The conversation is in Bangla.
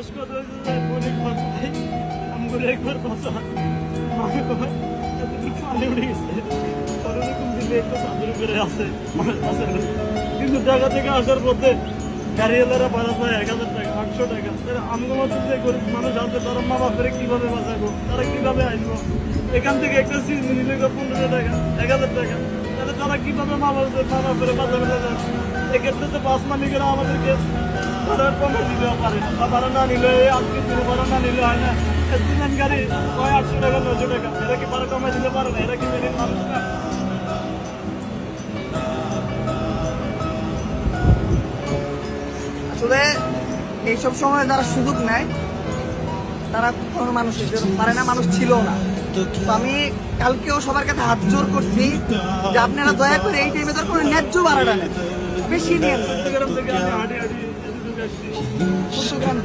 শেষ কথা হয়েছে যে অনেকবার ভাই আমগুলো একবার বাঁচা মাকে কয় এতটুকু পানি উঠে গেছে কোনোরকম দিলে একটু চাদর উপরে আছে কিন্তু ঢাকা থেকে আসার পথে গাড়িওয়ালারা ভাড়া পায় 1000 টাকা 800 টাকা তারা আমগো মতো যে গরিব মানুষ আছে তারা মা বাপের কিভাবে বাঁচাবো তারা কিভাবে আসবো এখান থেকে একটা সিট নিলে 15 টাকা 1000 টাকা তাহলে তারা কিভাবে মা বাপের বাঁচাবে এক্ষেত্রে তো বাস মালিকেরা আমাদেরকে ভাড়া কমে দিতে পারে বা ভাড়া না নিলে আজকে দিনে ভাড়া না নিলে হয় না স্টুডেন্ট গাড়ি 800 টাকা 900 টাকা এরা কি ভাড়া কমে দিতে পারে না এরা কি মেরিন মানুষ না আসলে এইসব সময় যারা সুযোগ নেয় তারা কোনো মানুষ পারে না, মানুষ ছিল না। তো আমি কালকেও সবার কাছে হাত জোর করছি যে আপনারা দয়া করে এই টাইমে তার কোনো ন্যায্য ভাড়াটা নেন, বেশি নিয়ে চট্টগ্রাম থেকে আমি হাঁটি হাঁটি এদিকে আসছি। চট্টগ্রাম